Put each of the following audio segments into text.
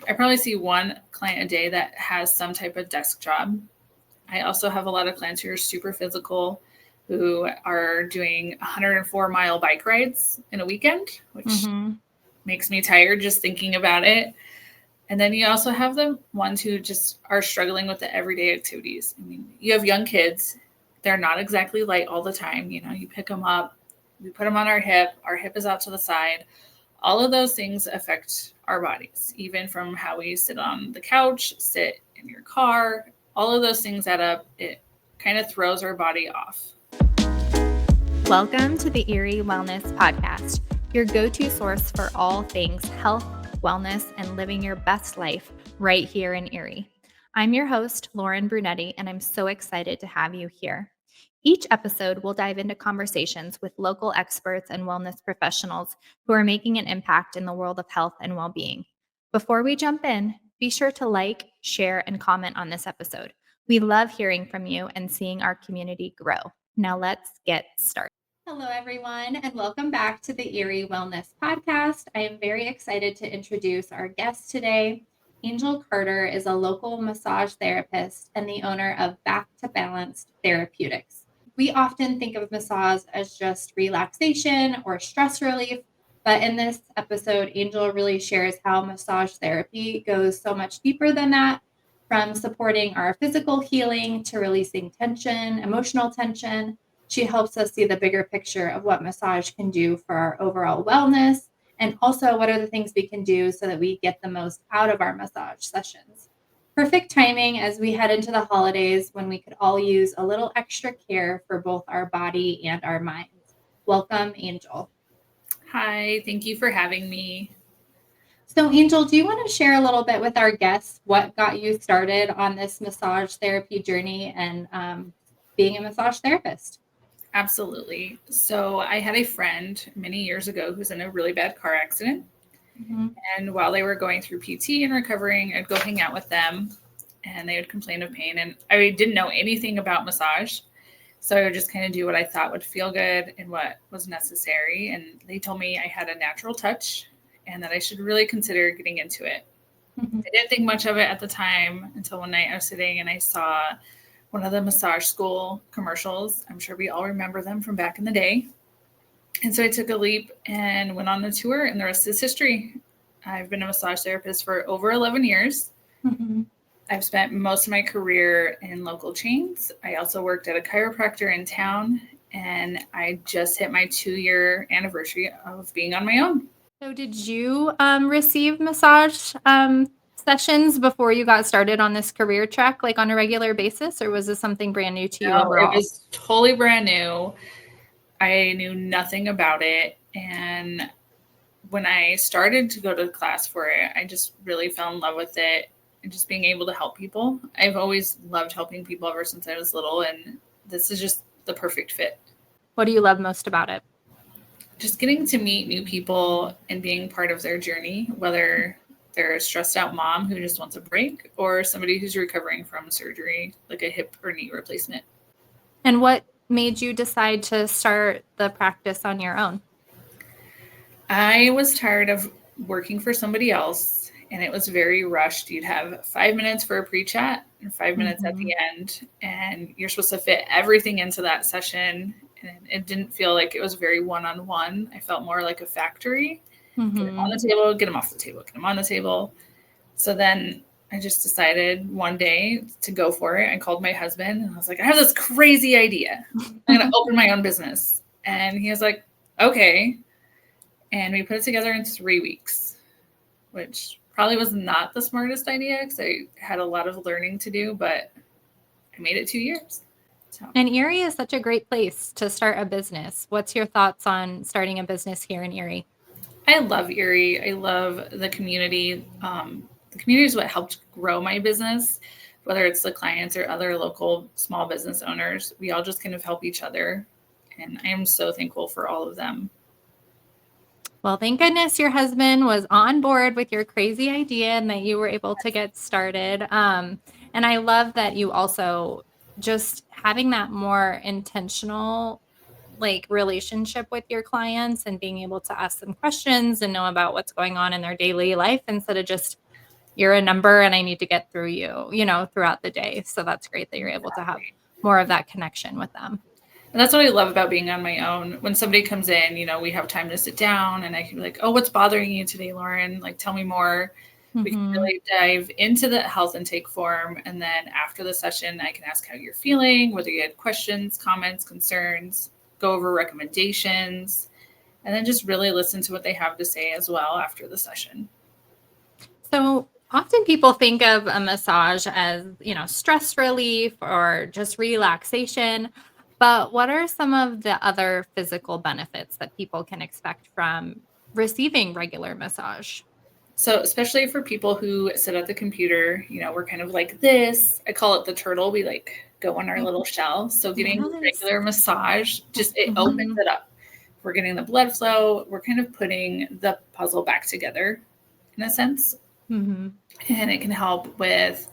I probably see one client a day that has some type of desk job. I also have a lot of clients who are super physical, who are doing 104-mile bike rides in a weekend, which makes me tired just thinking about it. And then you also have the ones who just are struggling with the everyday activities. I mean, you have young kids. They're not exactly light all the time. You pick them up, we put them on our hip is out to the side. All of those things affect our bodies, even from how we sit on the couch, sit in your car. All of those things add up. It kind of throws our body off. Welcome to the Erie Wellness Podcast, your go-to source for all things health, wellness, and living your best life right here in Erie. I'm your host, Lauren Brunetti, and I'm so excited to have you here. Each episode will dive into conversations with local experts and wellness professionals who are making an impact in the world of health and well-being. Before we jump in, be sure to like, share, and comment on this episode. We love hearing from you and seeing our community grow. Now let's get started. Hello, everyone, and welcome back to the Erie Wellness Podcast. I am very excited to introduce our guest today. Angel Carter is a local massage therapist and the owner of Back to Balanced Therapeutics. We often think of massage as just relaxation or stress relief, but in this episode, Angel really shares how massage therapy goes so much deeper than that, from supporting our physical healing to releasing tension, emotional tension. She helps us see the bigger picture of what massage can do for our overall wellness, and also what are the things we can do so that we get the most out of our massage sessions. Perfect timing as we head into the holidays when we could all use a little extra care for both our body and our minds. Welcome, Angel. Hi, thank you for having me. So, Angel, do you want to share a little bit with our guests what got you started on this massage therapy journey and being a massage therapist? Absolutely. So I had a friend many years ago who was in a really bad car accident. And while they were going through PT and recovering, I'd go hang out with them and they would complain of pain. And I didn't know anything about massage. So I would just kind of do what I thought would feel good and what was necessary. And they told me I had a natural touch and that I should really consider getting into it. I didn't think much of it at the time until one night I was sitting and I saw one of the massage school commercials. I'm sure we all remember them from back in the day. And so I took a leap and went on a tour, and the rest is history. I've been a massage therapist for over 11 years. I've spent most of my career in local chains. I also worked at a chiropractor in town, and I just hit my 2-year anniversary of being on my own. So did you receive massage sessions before you got started on this career track, like on a regular basis, or was this something brand new to you overall? It was totally brand new. I knew nothing about it. And when I started to go to class for it, I just really fell in love with it and just being able to help people. I've always loved helping people ever since I was little. And this is just the perfect fit. What do you love most about it? Just getting to meet new people and being part of their journey, whether they're a stressed out mom who just wants a break or somebody who's recovering from surgery, like a hip or knee replacement. And what made you decide to start the practice on your own? I was tired of working for somebody else, and it was very rushed. You'd have 5 minutes for a pre-chat and 5 minutes at the end, and you're supposed to fit everything into that session. And it didn't feel like it was very one-on-one. I felt more like a factory. Get them on the table, get them off the table, get them on the table. So then I just decided one day to go for it. I called my husband and I was like, I have this crazy idea. I'm going to open my own business. And he was like, okay. And we put it together in 3 weeks, which probably was not the smartest idea because I had a lot of learning to do, but I made it 2 years. So. And Erie is such a great place to start a business. What's your thoughts on starting a business here in Erie? I love Erie. I love the community. The community is what helped grow my business, whether it's the clients or other local small business owners. We all just kind of help each other. And I am so thankful for all of them. Well, thank goodness your husband was on board with your crazy idea and that you were able to get started. And I love that you also just having that more intentional relationship with your clients and being able to ask them questions and know about what's going on in their daily life instead of just you're a number and I need to get through you, throughout the day. So that's great that you're able to have more of that connection with them. And that's what I love about being on my own. When somebody comes in, we have time to sit down and I can be like, oh, what's bothering you today, Lauren? Like, tell me more. We can really dive into the health intake form. And then after the session, I can ask how you're feeling, whether you had questions, comments, concerns, go over recommendations, and then just really listen to what they have to say as well after the session. So often people think of a massage as, stress relief or just relaxation. But what are some of the other physical benefits that people can expect from receiving regular massage? So especially for people who sit at the computer, we're kind of like this. I call it the turtle. We like go in our little shell. So getting regular massage, just it opens it up. We're getting the blood flow. We're kind of putting the puzzle back together in a sense. And it can help with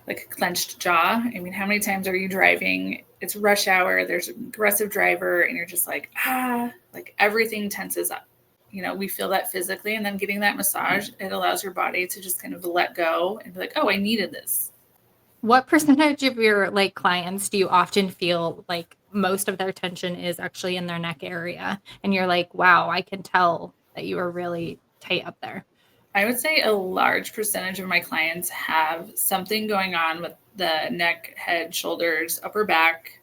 like a clenched jaw. I mean, how many times are you driving? It's rush hour. There's an aggressive driver and you're just like, like everything tenses up. We feel that physically, and then getting that massage, it allows your body to just kind of let go and be like, oh, I needed this. What percentage of your clients do you often feel like most of their tension is actually in their neck area? And you're like, wow, I can tell that you are really tight up there. I would say a large percentage of my clients have something going on with the neck, head, shoulders, upper back.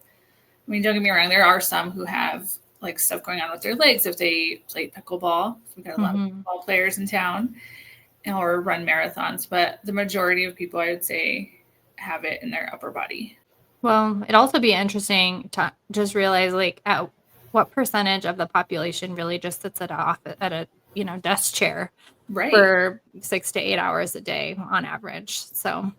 I mean, don't get me wrong, there are some who have like stuff going on with their legs if they play pickleball. We've got a lot of pickleball players in town or run marathons, but the majority of people, I would say, have it in their upper body. Well, it'd also be interesting to just realize at what percentage of the population really just sits at a desk chair for 6 to 8 hours a day on average. So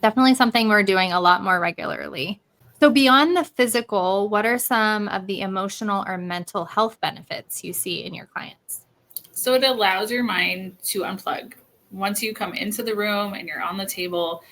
definitely something we're doing a lot more regularly. So beyond the physical, what are some of the emotional or mental health benefits you see in your clients? So it allows your mind to unplug. Once you come into the room and you're on the table,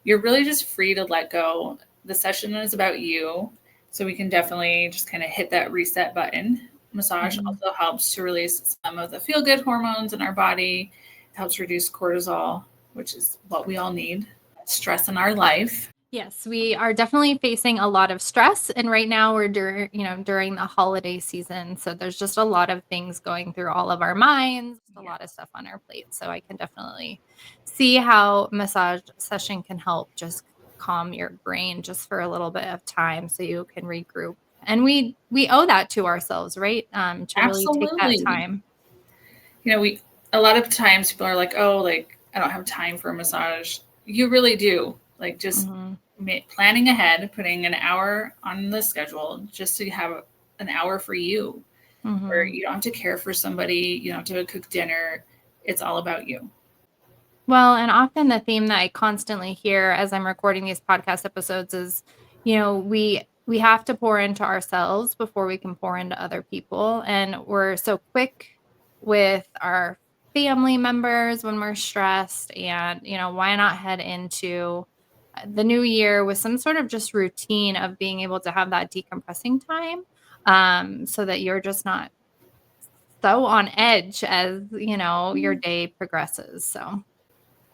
you're really just free to let go. The session is about you. So we can definitely just kind of hit that reset button. Massage also helps to release some of the feel-good hormones in our body. It helps reduce cortisol, which is what we all need. Stress in our life. Yes, we are definitely facing a lot of stress. And right now we're during the holiday season. So there's just a lot of things going through all of our minds, a lot of stuff on our plate. So I can definitely see how massage session can help just calm your brain just for a little bit of time so you can regroup. And we owe that to ourselves, right? To really take that time. A lot of times people are like, oh, like I don't have time for a massage. You really do. Like just planning ahead, putting an hour on the schedule just to have an hour for you, where you don't have to care for somebody, you don't have to cook dinner. It's all about you. Well, and often the theme that I constantly hear as I'm recording these podcast episodes is, we have to pour into ourselves before we can pour into other people. And we're so quick with our family members when we're stressed. And, why not head into the new year with some sort of just routine of being able to have that decompressing time, so that you're just not so on edge as, your day progresses. So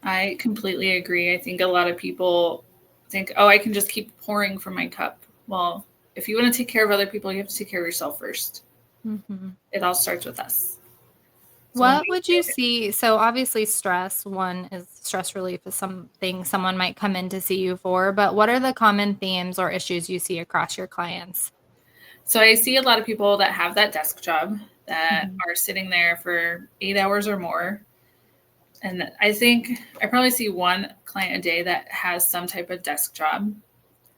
I completely agree. I think a lot of people think, oh, I can just keep pouring from my cup. Well, if you want to take care of other people, you have to take care of yourself first. It all starts with us. So what would you see? So obviously stress relief is something someone might come in to see you for, but what are the common themes or issues you see across your clients? So I see a lot of people that have that desk job that are sitting there for 8 hours or more. And I think I probably see one client a day that has some type of desk job.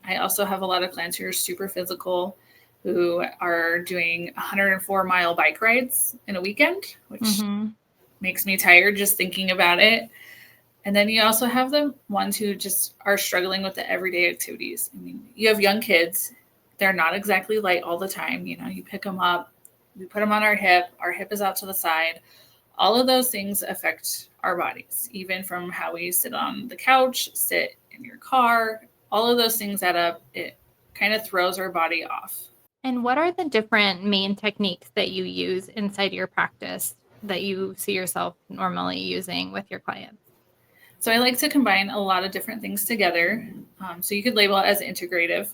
I also have a lot of clients who are super physical, who are doing 104-mile bike rides in a weekend, which makes me tired just thinking about it. And then you also have the ones who just are struggling with the everyday activities. I mean, you have young kids. They're not exactly light all the time. You pick them up, we put them on our hip is out to the side. All of those things affect our bodies, even from how we sit on the couch, sit in your car, all of those things add up. It kind of throws our body off. And what are the different main techniques that you use inside your practice that you see yourself normally using with your clients? So I like to combine a lot of different things together. So you could label it as integrative.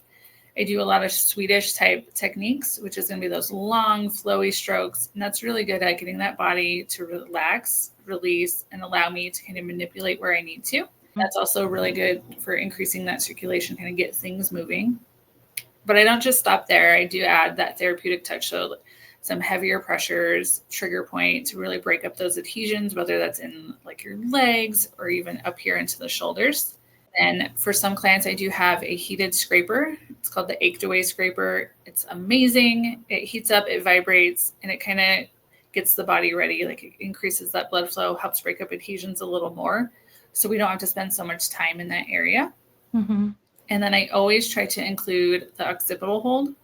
I do a lot of Swedish type techniques, which is going to be those long, flowy strokes. And that's really good at getting that body to relax, release, and allow me to kind of manipulate where I need to. That's also really good for increasing that circulation, kind of get things moving. But I don't just stop there. I do add that therapeutic touch. So some heavier pressures, trigger point to really break up those adhesions, whether that's in like your legs or even up here into the shoulders. And for some clients, I do have a heated scraper. It's called the Ached Away scraper. It's amazing. It heats up, it vibrates, and it kind of gets the body ready. Like it increases that blood flow, helps break up adhesions a little more. So we don't have to spend so much time in that area. Mm-hmm. And then I always try to include the occipital hold.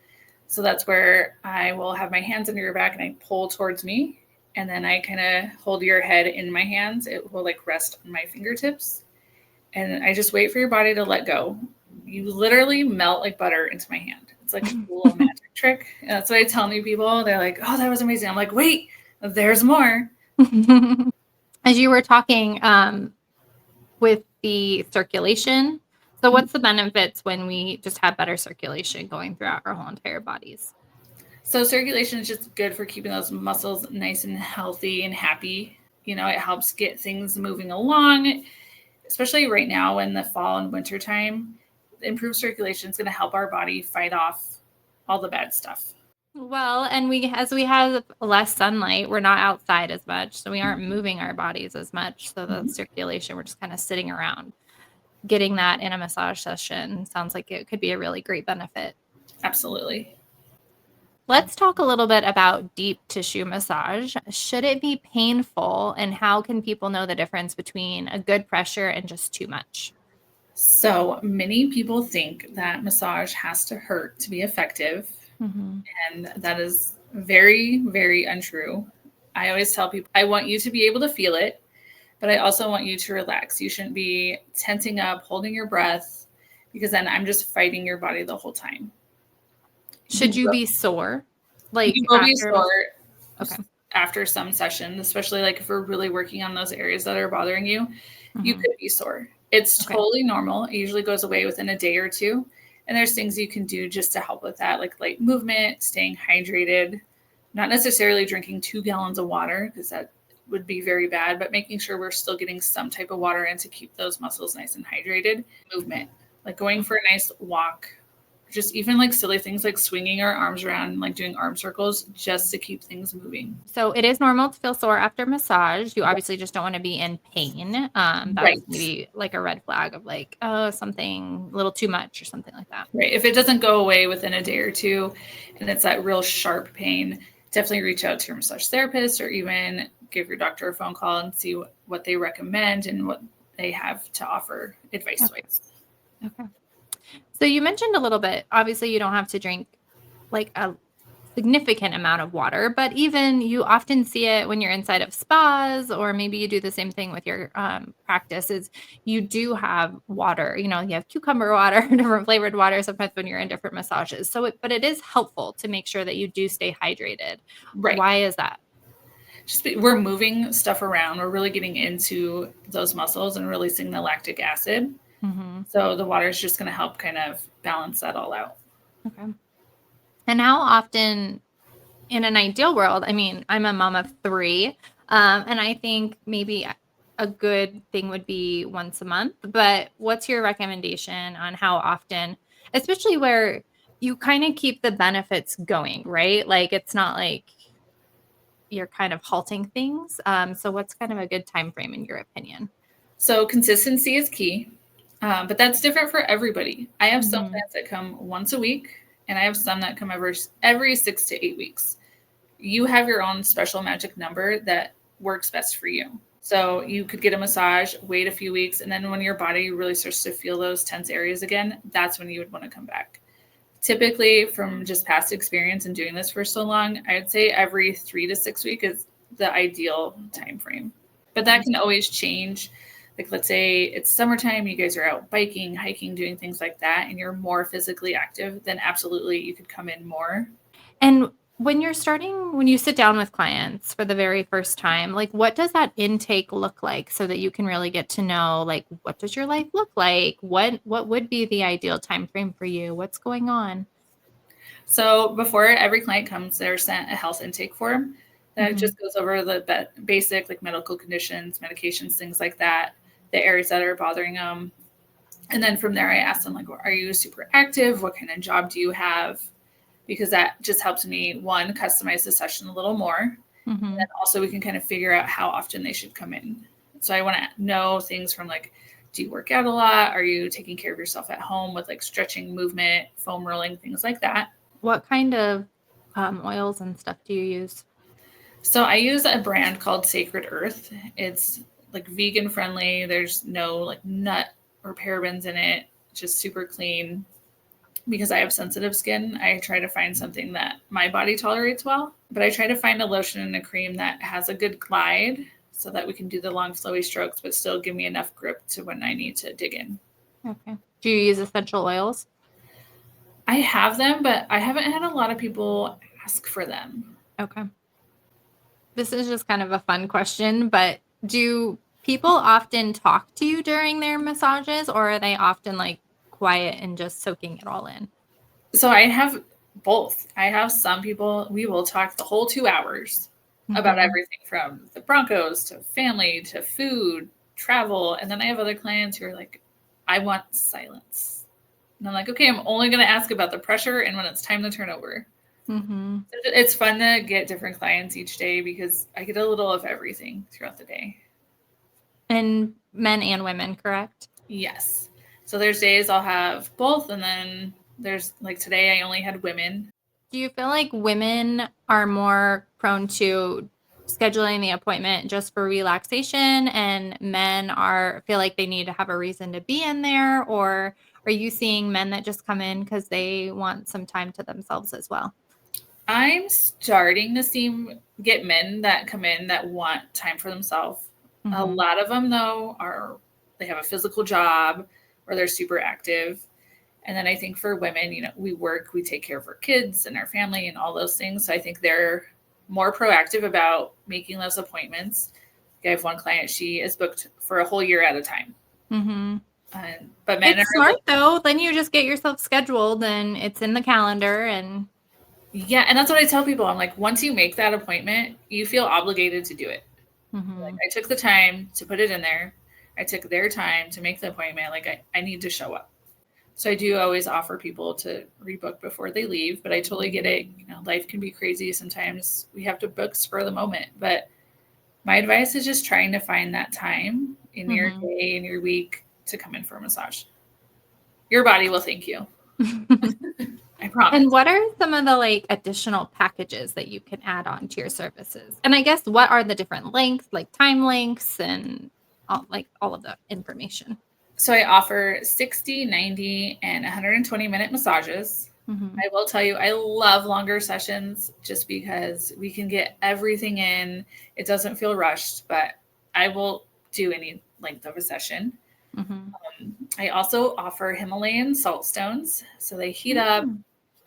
So that's where I will have my hands under your back and I pull towards me. And then I kind of hold your head in my hands. It will like rest on my fingertips. And I just wait for your body to let go. You literally melt like butter into my hand. It's like a little magic trick. And that's what I tell new people. They're like, oh, that was amazing. I'm like, wait, there's more. As you were talking with the circulation, so what's the benefits when we just have better circulation going throughout our whole entire bodies? So circulation is just good for keeping those muscles nice and healthy and happy. You know, it helps get things moving along, especially right now in the fall and winter time. Improved circulation is going to help our body fight off all the bad stuff. Well, and as we have less sunlight, we're not outside as much, so we aren't moving our bodies as much. So the circulation, we're just kind of sitting around. Getting that in a massage session sounds like it could be a really great benefit. Absolutely. Let's talk a little bit about deep tissue massage. Should it be painful, and how can people know the difference between a good pressure and just too much? So many people think that massage has to hurt to be effective. Mm-hmm. And that is very, very untrue. I always tell people, I want you to be able to feel it, but I also want you to relax. You shouldn't be tensing up, holding your breath, because then I'm just fighting your body the whole time. Should you be sore? Like you will be sore after some session, especially like if we're really working on those areas that are bothering you, you could be sore. It's totally normal. It usually goes away within a day or two. And there's things you can do just to help with that, like light movement, staying hydrated, not necessarily drinking 2 gallons of water, because that would be very bad, but making sure we're still getting some type of water in to keep those muscles nice and hydrated. Movement, like going for a nice walk, just even like silly things like swinging our arms around, like doing arm circles just to keep things moving. So it is normal to feel sore after massage. You obviously just don't want to be in pain. That's maybe like a red flag of like, oh, something a little too much or something like that. Right. If it doesn't go away within a day or two and it's that real sharp pain, definitely reach out to your massage therapist or even give your doctor a phone call and see what they recommend and what they have to offer advice-wise. Okay. So you mentioned a little bit, obviously you don't have to drink like a significant amount of water, but even you often see it when you're inside of spas, or maybe you do the same thing with your practice, is you do have water, you have cucumber water, different flavored water sometimes when you're in different massages. So, but it is helpful to make sure that you do stay hydrated. Right. Why is that? We're moving stuff around. We're really getting into those muscles and releasing the lactic acid. Mm-hmm. So the water is just going to help kind of balance that all out. Okay. And how often, in an ideal world, I mean, I'm a mom of 3, and I think maybe a good thing would be once a month, but what's your recommendation on how often, especially where you kind of keep the benefits going, right? Like it's not like you're kind of halting things. So what's kind of a good time frame in your opinion? So consistency is key, but that's different for everybody. I have some clients that come once a week, and I have some that come every 6 to 8 weeks. You have your own special magic number that works best for you. So you could get a massage, wait a few weeks, and then when your body really starts to feel those tense areas again, that's when you would want to come back. Typically, from just past experience and doing this for so long, I'd say every 3 to 6 weeks is the ideal time frame. But that can always change. Like, let's say it's summertime, you guys are out biking, hiking, doing things like that, and you're more physically active, then absolutely you could come in more. And When you sit down with clients for the very first time, like what does that intake look like so that you can really get to know, like, what does your life look like? What would be the ideal time frame for you? What's going on? So before every client comes, they're sent a health intake form that just goes over the basic like medical conditions, medications, things like that, the areas that are bothering them. And then from there, I ask them like, are you super active? What kind of job do you have? Because that just helps me, one, customize the session a little more. And then also we can kind of figure out how often they should come in. So I want to know things from like, do you work out a lot? Are you taking care of yourself at home with like stretching, movement, foam rolling, things like that? What kind of oils and stuff do you use? So I use a brand called Sacred Earth. It's like vegan friendly. There's no like nut or parabens in it. Just super clean. Because I have sensitive skin, I try to find something that my body tolerates well. But I try to find a lotion and a cream that has a good glide so that we can do the long, flowy strokes, but still give me enough grip to when I need to dig in. Okay. Do you use essential oils? I have them, but I haven't had a lot of people ask for them. Okay. This is just kind of a fun question, but do people often talk to you during their massages, or are they often like quiet and just soaking it all in? So I have both. I have some people, we will talk the whole 2 hours about everything from the Broncos to family to food, travel. And then I have other clients who are like, I want silence. And I'm like, okay, I'm only going to ask about the pressure and when it's time to turn over. It's fun to get different clients each day because I get a little of everything throughout the day. And men and women, correct? Yes. So there's days I'll have both. And then there's like today I only had women. Do you feel like women are more prone to scheduling the appointment just for relaxation and men feel like they need to have a reason to be in there? Or are you seeing men that just come in because they want some time to themselves as well? I'm starting to get men that come in that want time for themselves. A lot of them though they have a physical job or they're super active. And then I think for women, we work, we take care of our kids and our family and all those things. So I think they're more proactive about making those appointments. I have one client, she is booked for a whole year at a time. But men It's smart though. Then you just get yourself scheduled and it's in the calendar. And yeah, and that's what I tell people. I'm like, once you make that appointment, you feel obligated to do it. Like I took the time to put it in there. I took their time to make the appointment. Like I need to show up. So I do always offer people to rebook before they leave, but I totally get it. Life can be crazy. Sometimes we have to book spur the moment, but my advice is just trying to find that time in your day, in your week to come in for a massage. Your body will thank you. I promise. And what are some of the like additional packages that you can add on to your services? And I guess what are the different lengths, like time lengths and all of the information? So I offer 60, 90, and 120-minute massages. I will tell you, I love longer sessions just because we can get everything in. It doesn't feel rushed, but I will do any length of a session. I also offer Himalayan salt stones. So they heat up.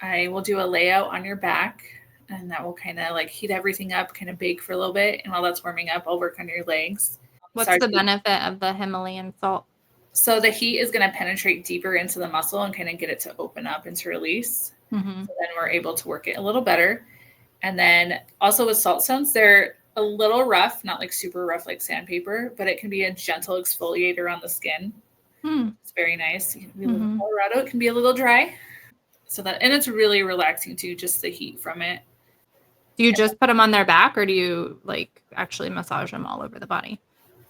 I will do a layout on your back, and that will kind of like heat everything up, kind of bake for a little bit. And while that's warming up, I'll work on your legs. What's the benefit of the Himalayan salt? So the heat is going to penetrate deeper into the muscle and kind of get it to open up and to release. So then we're able to work it a little better. And then also with salt stones, they're a little rough, not like super rough like sandpaper, but it can be a gentle exfoliator on the skin. It's very nice. We live in Colorado. It can be a little dry. And it's really relaxing too, just the heat from it. Do you just put them on their back or do you like actually massage them all over the body?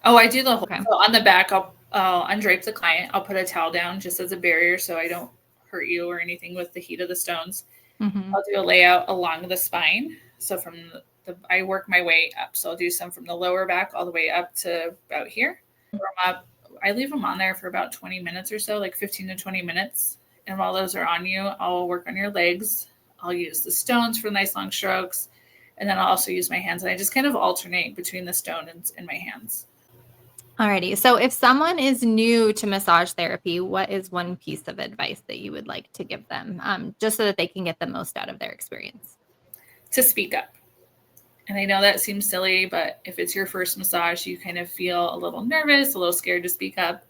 Oh, I do the whole. Okay. So on the back, I'll undrape the client. I'll put a towel down just as a barrier so I don't hurt you or anything with the heat of the stones. I'll do a layout along the spine. So from I work my way up. So I'll do some from the lower back all the way up to about here. I leave them on there for about 20 minutes or so, like 15 to 20 minutes. And while those are on you, I'll work on your legs. I'll use the stones for nice long strokes. And then I'll also use my hands. And I just kind of alternate between the stone and my hands. Alrighty. So if someone is new to massage therapy, what is one piece of advice that you would like to give them just so that they can get the most out of their experience? to speak up. And I know that seems silly, but if it's your first massage, you kind of feel a little nervous, a little scared to speak up.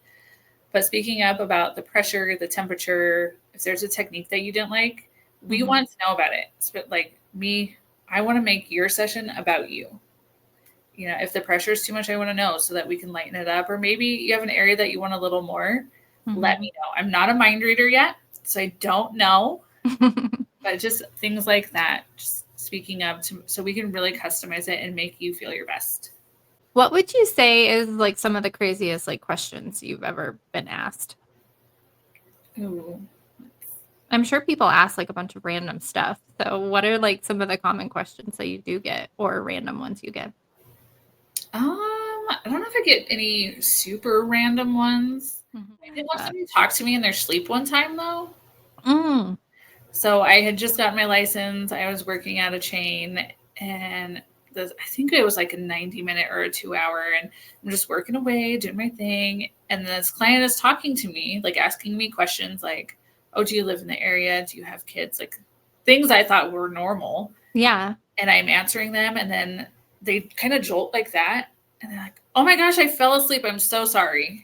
But speaking up about the pressure, the temperature, if there's a technique that you didn't like, we want to know about it. So like me, I want to make your session about you. You know, if the pressure is too much, I want to know so that we can lighten it up. Or maybe you have an area that you want a little more. Let me know. I'm not a mind reader yet, so I don't know. But just things like that, just speaking up so we can really customize it and make you feel your best. What would you say is like some of the craziest like questions you've ever been asked? Ooh. I'm sure people ask like a bunch of random stuff. So what are like some of the common questions that you do get or random ones you get? I don't know if I get any super random ones. I did have somebody talk to me in their sleep one time though. So I had just gotten my license. I was working at a chain, and I think it was like a 90-minute or a 2-hour, and I'm just working away, doing my thing. And this client is talking to me, like asking me questions like, oh, do you live in the area? Do you have kids? Like things I thought were normal. Yeah. And I'm answering them, and then they kind of jolt like that. And they're like, oh my gosh, I fell asleep. I'm so sorry.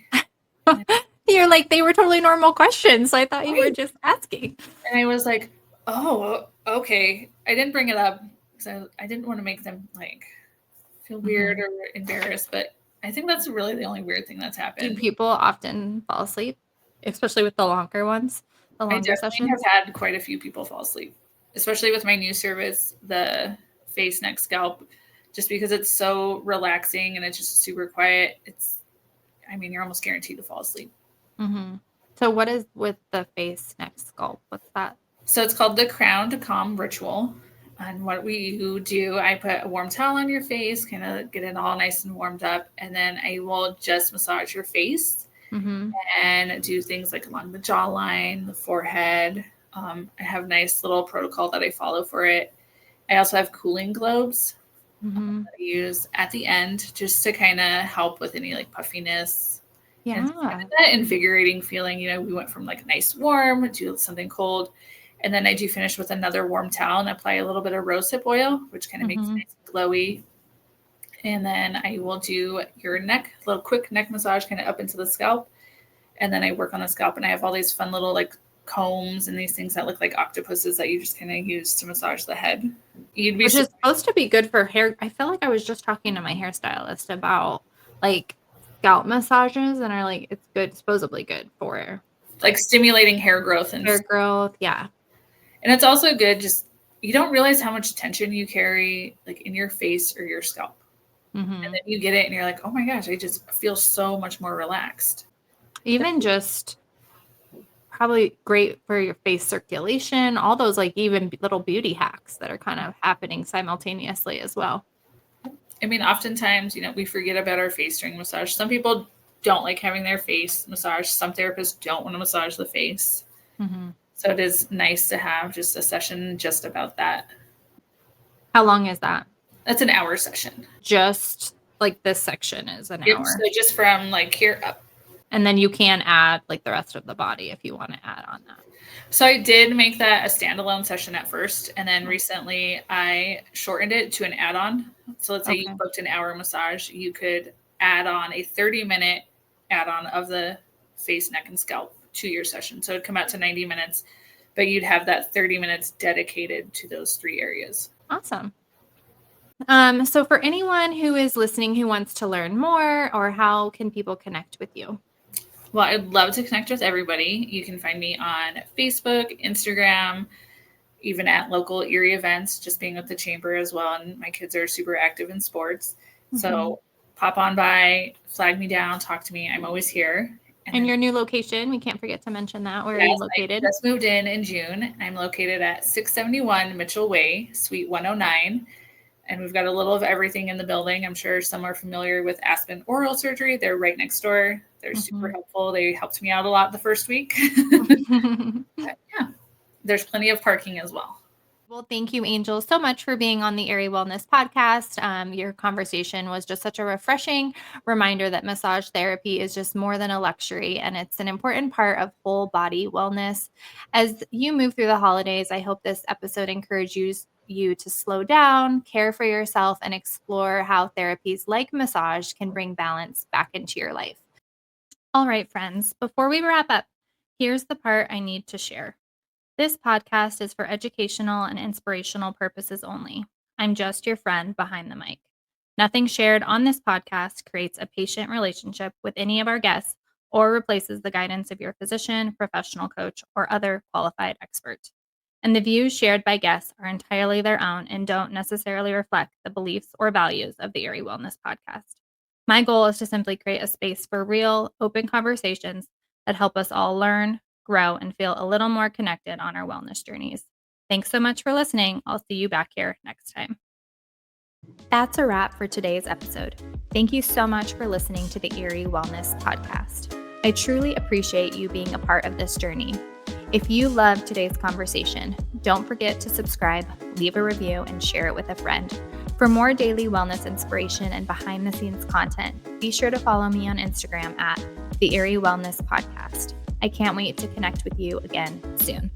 You're like, they were totally normal questions. I thought you were just asking. And I was like, oh, okay. I didn't bring it up because I didn't want to make them like feel weird or embarrassed. But I think that's really the only weird thing that's happened. Do people often fall asleep, especially with the longer ones, the longer sessions? I have had quite a few people fall asleep, especially with my new service, the face, neck, scalp, just because it's so relaxing and it's just super quiet. You're almost guaranteed to fall asleep. So what is with the face, neck, scalp? What's that? So it's called the Crown to Calm ritual. And what we do, I put a warm towel on your face, kind of get it all nice and warmed up. And then I will just massage your face and do things like along the jawline, the forehead. I have a nice little protocol that I follow for it. I also have cooling globes that I use at the end just to kind of help with any like puffiness. Yeah. And kind of that invigorating feeling. You know, we went from like nice warm to something cold. And then I do finish with another warm towel and apply a little bit of rosehip oil, which kind of makes it nice and glowy. And then I will do your neck, a little quick neck massage kind of up into the scalp. And then I work on the scalp, and I have all these fun little like combs and these things that look like octopuses that you just kind of use to massage the head. Which is supposed to be good for hair. I feel like I was just talking to my hairstylist about like scalp massages, and are like, it's good, supposedly good for like stimulating hair growth. Yeah. And it's also good, just you don't realize how much tension you carry like in your face or your scalp. And then you get it and you're like, oh my gosh, I just feel so much more relaxed. Even just probably great for your face circulation, all those like even little beauty hacks that are kind of happening simultaneously as well. I mean, oftentimes, we forget about our face during massage. Some people don't like having their face massaged. Some therapists don't want to massage the face. So it is nice to have just a session just about that. How long is that? That's an hour session. Just like this section is an hour. So just from like here up. And then you can add like the rest of the body if you want to add on that. So I did make that a standalone session at first. And then recently I shortened it to an add-on. So let's say you booked an hour massage. You could add on a 30-minute add-on of the face, neck, and scalp to your session. So it'd come out to 90 minutes, but you'd have that 30 minutes dedicated to those 3 areas. Awesome. So for anyone who is listening who wants to learn more, or how can people connect with you? Well, I'd love to connect with everybody. You can find me on Facebook, Instagram, even at local Erie events, just being with the chamber as well. And my kids are super active in sports. So pop on by, flag me down, talk to me. I'm always here. And your new location, we can't forget to mention that. Where are you located? I just moved in June. I'm located at 671 Mitchell Way, Suite 109. And we've got a little of everything in the building. I'm sure some are familiar with Aspen Oral Surgery. They're right next door. They're super helpful. They helped me out a lot the first week. But yeah, there's plenty of parking as well. Well, thank you, Angel, so much for being on the Erie Wellness Podcast. Your conversation was just such a refreshing reminder that massage therapy is just more than a luxury, and it's an important part of whole body wellness. As you move through the holidays, I hope this episode encourages you to slow down, care for yourself, and explore how therapies like massage can bring balance back into your life. All right, friends, before we wrap up, here's the part I need to share. This podcast is for educational and inspirational purposes only. I'm just your friend behind the mic. Nothing shared on this podcast creates a patient relationship with any of our guests or replaces the guidance of your physician, professional coach, or other qualified expert. And the views shared by guests are entirely their own and don't necessarily reflect the beliefs or values of the Erie Wellness Podcast. My goal is to simply create a space for real, open conversations that help us all learn, grow, and feel a little more connected on our wellness journeys. Thanks so much for listening. I'll see you back here next time. That's a wrap for today's episode. Thank you so much for listening to the Erie Wellness Podcast. I truly appreciate you being a part of this journey. If you loved today's conversation, don't forget to subscribe, leave a review, and share it with a friend. For more daily wellness inspiration and behind-the-scenes content, be sure to follow me on Instagram at the Erie Wellness Podcast. I can't wait to connect with you again soon.